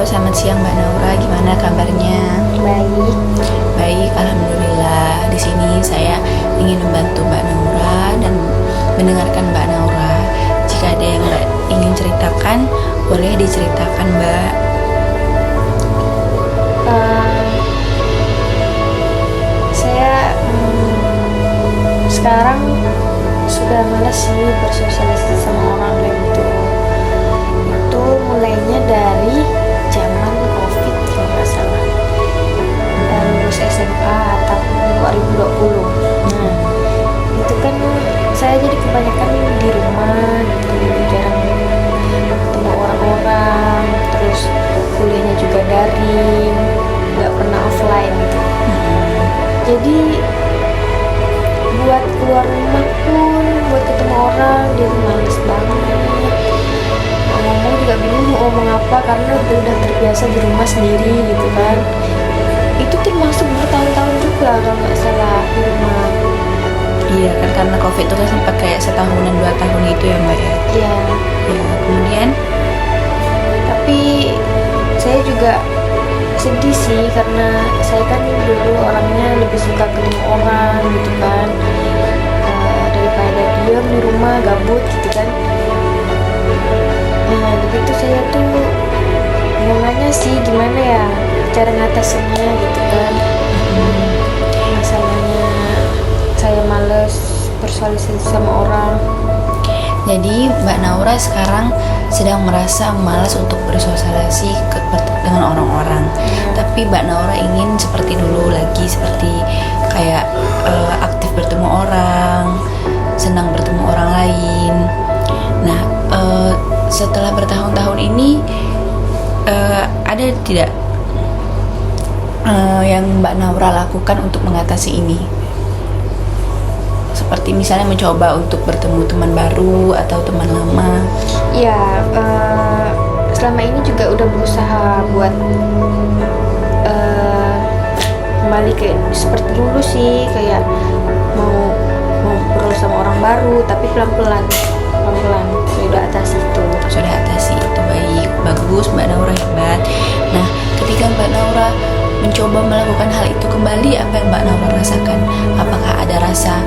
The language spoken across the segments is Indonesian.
selamat siang Mbak Naura. Gimana kabarnya? Baik. Baik, alhamdulillah. Di sini saya ingin membantu Mbak Naura dan mendengarkan Mbak Naura. Jika ada yang Mbak ingin ceritakan, boleh diceritakan, Mbak. Saya sekarang sudah malas sih bersosialisasi sama orang kayak gitu. Itu mulainya dari zaman COVID kalau nggak salah. Lulus SMA tahun 2020. Nah, itu kan saya jadi kebanyakan di rumah gitu, jarang ketemu orang-orang, terus kuliahnya juga daring, nggak pernah offline gitu. Jadi buat keluar rumah pun, buat ketemu orang jadi males banget. Mau ngomong juga bingung mau ngomong apa karena udah terbiasa di rumah sendiri gitu kan. Itu termasuk bertahun-tahun juga kalau nggak salah di rumah. Iya kan, karena COVID itu kan sempat kayak setahunan 2 tahun gitu ya Mbak ya. Iya. Ya, kemudian Tapi saya juga sedih sih karena saya kan dulu orangnya lebih suka ketemu orang gitu kan. Daripada diam di rumah gabut gitu kan. Nah begitu saya tuh mau nanya sih gimana ya cara ngatasinnya gitu kan. Masalahnya saya males bersosialisasi sama orang. jadi Mbak Naura sekarang sedang merasa malas untuk bersosialisasi dengan orang-orang. Tapi Mbak Naura ingin seperti dulu lagi, seperti kayak aktif bertemu orang, senang bertemu orang lain. Nah, setelah bertahun-tahun ini ada tidak yang Mbak Naura lakukan untuk mengatasi ini? Seperti misalnya mencoba untuk bertemu teman baru atau teman lama. Ya, selama ini juga udah berusaha buat kembali ke seperti dulu sih, kayak mau ngobrol sama orang baru, tapi pelan-pelan udah atasi itu. Sudah atasi itu, baik, bagus Mbak Naura, hebat. Nah, ketika Mbak Naura mencoba melakukan hal itu kembali, apa yang Mbak Naura rasakan? Apakah ada rasa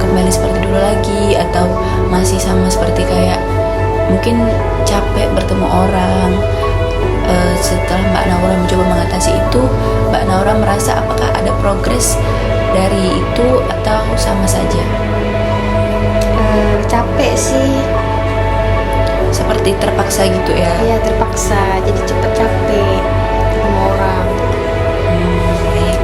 kembali seperti dulu lagi, atau masih sama seperti kayak mungkin capek bertemu orang? Setelah Mbak Naura mencoba mengatasi itu, Mbak Naura merasa apakah ada progres dari itu atau sama saja? Capek sih. Seperti terpaksa gitu ya? Iya, terpaksa, jadi cepet capek ketemu orang. Baik.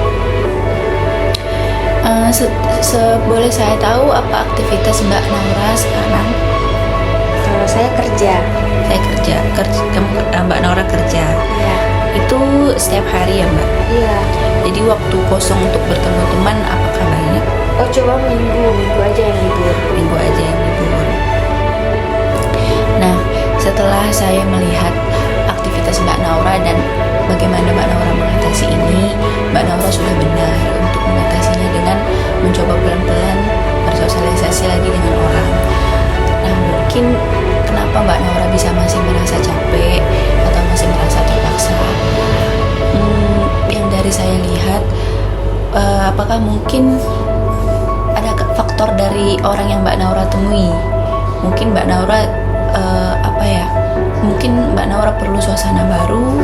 Boleh saya tahu apa aktivitas Mbak Naura sekarang? Kalau saya kerja. Saya kerja. Mbak Naura kerja. Iya. Itu setiap hari ya Mbak? Iya. Jadi waktu kosong untuk bertemu teman apakah banyak? Oh, coba minggu aja yang libur. Minggu aja yang libur. Nah, setelah saya melihat aktivitas Mbak Naura dan bagaimana Mbak Naura mengatasi ini, Mbak Naura sudah benar untuk mengatasinya dengan mencoba pelan-pelan bersosialisasi lagi dengan orang. Nah, mungkin kenapa Mbak Naura masih merasa capek atau masih merasa terpaksa? Yang dari saya lihat, apakah mungkin ada faktor dari orang yang Mbak Naura temui? Mungkin Mbak Naura mungkin Mbak Naura perlu suasana baru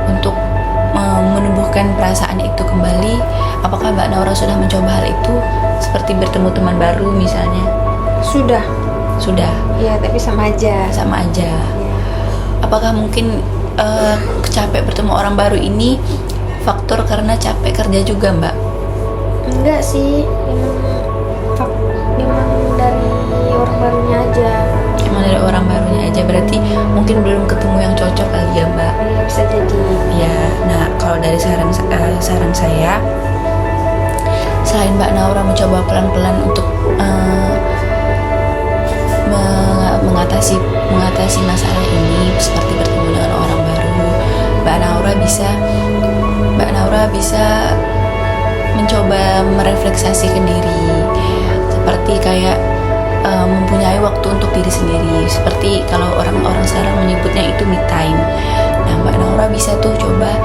untuk menumbuhkan perasaan itu kembali. Apakah Mbak Naura sudah mencoba hal itu, seperti bertemu teman baru misalnya? Sudah. Iya, tapi sama aja. Sama aja. Iya. Apakah mungkin capek bertemu orang baru ini faktor karena capek kerja juga Mbak? Enggak sih, memang dari orang barunya aja. Emang dari orang barunya aja, berarti mungkin belum ketemu yang cocok kali ya Mbak? Iya, bisa jadi. Ya, nah kalau dari saran saya, selain Mbak Naura mencoba pelan-pelan untuk mengatasi masalah ini seperti bertemu dengan orang baru, Mbak Naura bisa mencoba merefleksasikan diri, seperti kayak mempunyai waktu untuk diri diri sendiri. Seperti kalau orang-orang sekarang menyebutnya itu me time. Nah, Mbak Naura bisa tuh coba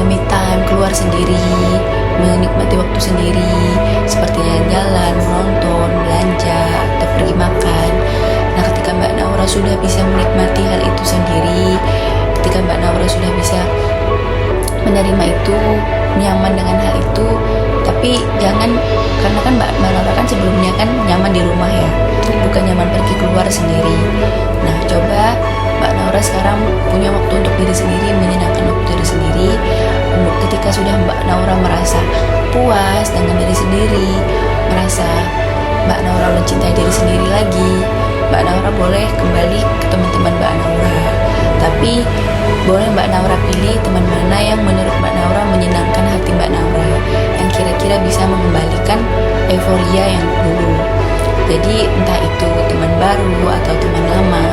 me time, keluar sendiri, menikmati waktu sendiri, seperti jalan-jalan, menonton, belanja, atau pergi makan. Nah, ketika Mbak Naura sudah bisa menikmati hal itu sendiri, ketika Mbak Naura sudah bisa menerima itu, nyaman dengan hal itu, tapi jangan, karena kan Mbak Naura kan sebelumnya kan nyaman di rumah ya, bukan nyaman pergi keluar sendiri. Nah, coba Mbak Naura sekarang punya waktu untuk diri sendiri, menyenangkan waktu diri sendiri. Ketika sudah Mbak Naura merasa puas dengan diri sendiri, merasa Mbak Naura mencintai diri sendiri lagi, Mbak Naura boleh kembali ke teman-teman Mbak Naura. Tapi boleh Mbak Naura pilih teman mana yang menurut Mbak Naura menyenangkan hati Mbak Naura, yang kira-kira bisa mengembalikan euforia yang dulu. Jadi entah itu teman baru atau teman lama,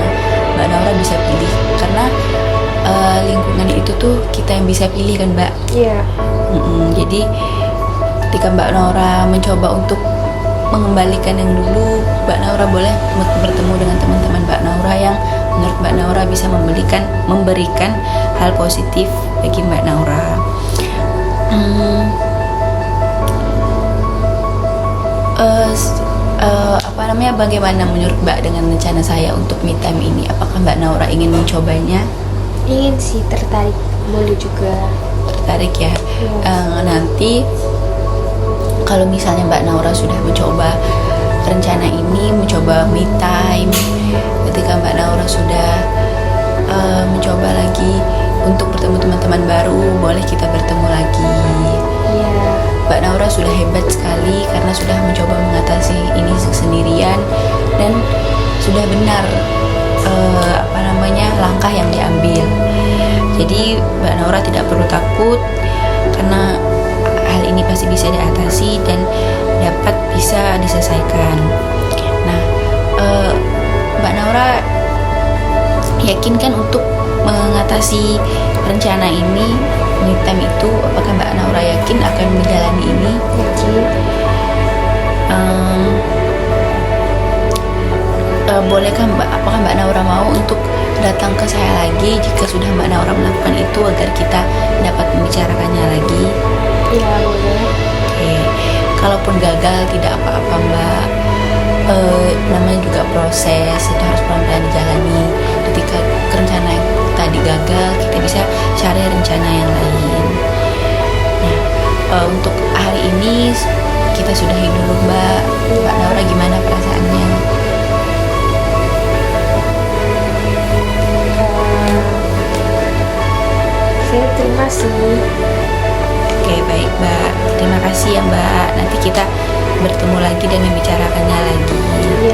Mbak Naura bisa pilih, karena lingkungan itu tuh kita yang bisa pilih kan Mbak. Iya. Jadi ketika Mbak Naura mencoba untuk mengembalikan yang dulu, Mbak Naura boleh bertemu dengan teman-teman Mbak Naura yang menurut Mbak Naura bisa memberikan hal positif bagi Mbak Naura. Bagaimana menurut Mbak dengan rencana saya untuk me time ini? Apakah Mbak Naura ingin mencobanya? Ingin sih, tertarik. Boleh juga. Tertarik ya? Nanti kalau misalnya Mbak Naura sudah mencoba rencana ini, mencoba me time, ketika Mbak Naura sudah mencoba lagi untuk bertemu teman-teman baru, boleh kita bertemu lagi. Iya. Mbak Naura sudah hebat sekali karena sudah mencoba mengatasi ini sendirian dan sudah benar langkah yang diambil. Jadi Mbak Naura tidak perlu takut karena hal ini pasti bisa diatasi dan dapat bisa diselesaikan. Nah, Mbak Naura yakin kan untuk mengatasi rencana ini, me time itu? Apakah Mbak Naura yakin akan menjalani ini? Yakin. Bolehkah apakah Mbak Naura mau untuk datang ke saya lagi jika sudah Mbak Naura melakukan itu, agar kita dapat membicarakannya lagi? Iya, boleh. Oke. Kalaupun gagal tidak apa-apa Mbak, namanya juga proses, itu harus pelan-pelan dijalani. Ketika rencana yang tadi gagal, kita bisa cari rencana yang lain. Nah, untuk hari ini kita sudahi dulu Mbak. Mbak Naura gimana perasaannya? Saya terima sih. Oke, baik Mbak. Terima kasih ya Mbak. Nanti kita bertemu lagi dan membicarakannya lagi. Iya.